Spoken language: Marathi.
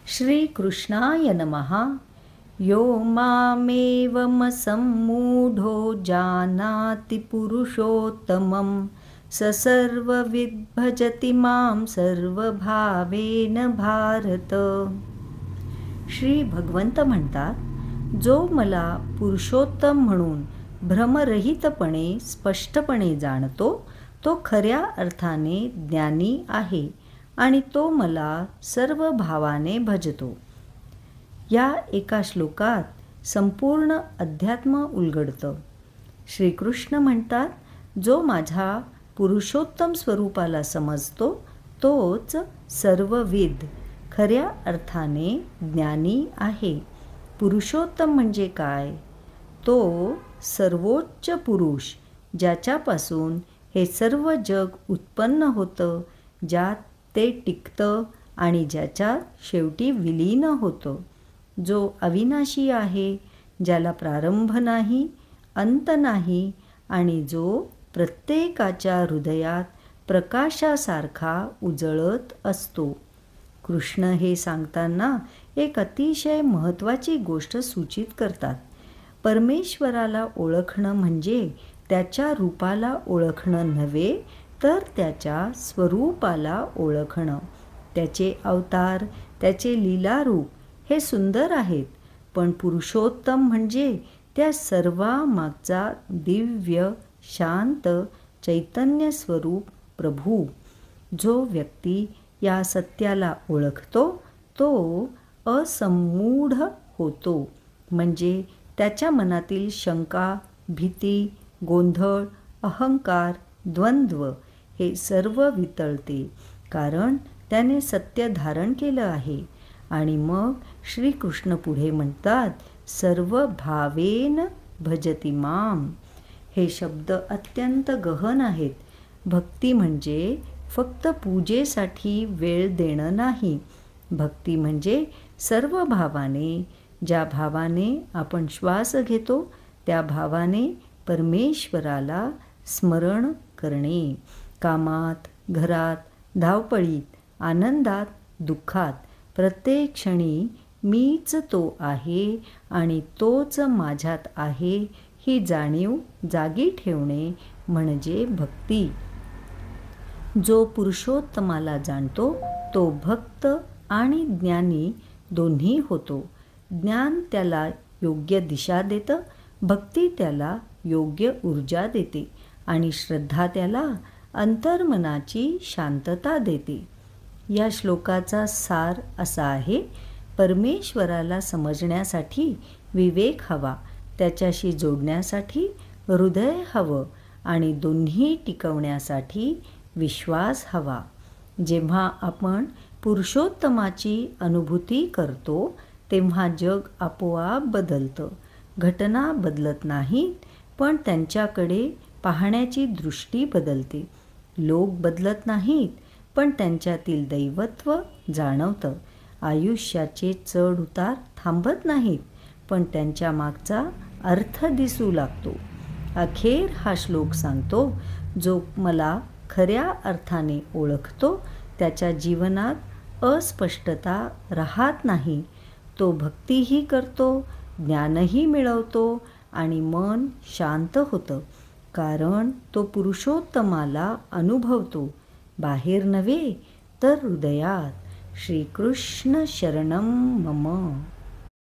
श्रीकृष्णाय नमः। यो मामेवमसम्मूढो जानाति पुरुषोत्तमं स सर्वविद् भजति मां सर्वभावेन भारत। श्री भगवंत म्हणतात, जो मला पुरुषोत्तम म्हणून भ्रमरहितपणे स्पष्टपणे जाणतो तो खऱ्या अर्थाने ज्ञानी आहे आणि तो मला सर्व भावाने भजतो. या एका श्लोकात संपूर्ण अध्यात्म उलगडतं. श्रीकृष्ण म्हणतात, जो माझ्या पुरुषोत्तम स्वरूपाला समजतो तोच सर्वविद खऱ्या अर्थाने ज्ञानी आहे. पुरुषोत्तम म्हणजे काय? तो सर्वोच्च पुरुष, ज्याच्यापासून हे सर्व जग उत्पन्न होतं, ज्यात ते टिकतं आणि ज्याच्यात शेवटी विलीन होतं. जो अविनाशी आहे, ज्याला प्रारंभ नाही, अंत नाही आणि जो प्रत्येकाच्या हृदयात प्रकाशासारखा उजळत असतो. कृष्ण हे सांगताना एक अतिशय महत्त्वाची गोष्ट सूचित करतात. परमेश्वराला ओळखणं म्हणजे त्याच्या रूपाला ओळखणं नव्हे, तर त्याच्या स्वरूपाला ओळखणं. त्याचे अवतार, त्याचे लीलारूप हे सुंदर आहेत, पण पुरुषोत्तम म्हणजे त्या सर्वामागचा दिव्य, शांत, चैतन्य स्वरूप प्रभू. जो व्यक्ती या सत्याला ओळखतो तो असम्मूढ होतो, म्हणजे त्याच्या मनातील शंका, भीती, गोंधळ, अहंकार, द्वंद्व हे सर्व वितळते, कारण त्याने सत्य धारण केलं आहे. आणि मग श्रीकृष्ण पुढे म्हणतात, सर्व भावेन भजति माम. हे शब्द अत्यंत गहन आहेत. भक्ती म्हणजे फक्त पूजेसाठी वेळ देणं नाही. भक्ती म्हणजे सर्व भावाने, ज्या भावाने आपण श्वास घेतो त्या भावाने परमेश्वराला स्मरण करणे. कामात, घरात, धावपळीत, आनंदात, दुःखात, प्रत्येक क्षणी मीच तो आहे आणि तोच माझ्यात आहे ही जाणीव जागी ठेवणे म्हणजे भक्ती. जो पुरुषोत्तमाला जाणतो तो भक्त आणि ज्ञानी दोन्ही होतो. ज्ञान त्याला योग्य दिशा देतं, भक्ती त्याला योग्य ऊर्जा देते आणि श्रद्धा त्याला अंतर्मनाची शांतता देते. या श्लोकाचा सार असा आहे, परमेश्वराला समजण्यासाठी विवेक हवा, त्याच्याशी जोडण्यासाठी हृदय हवं आणि दोन्ही टिकवण्यासाठी विश्वास हवा. जेव्हा आपण पुरुषोत्तमाची अनुभूती करतो तेव्हा जग आपोआप बदलतं. घटना बदलत नाहीत, पण त्यांच्याकडे पाहण्याची दृष्टी बदलते. लोक बदलत नाहीत, पण त्यांच्यातील दैवत्व जाणवतं. आयुष्याचे चढ उतार थांबत नाहीत, पण त्यांच्या मागचा अर्थ दिसू लागतो. अखेर हा श्लोक सांगतो, जो मला खऱ्या अर्थाने ओळखतो त्याच्या जीवनात अस्पष्टता राहत नाही. तो भक्तीही करतो, ज्ञानही मिळवतो आणि मन शांत होतं, कारण तो पुरुषोत्तमाला अनुभवतो, बाहेर नव्हे तर हृदयात. श्रीकृष्ण शरणम मम.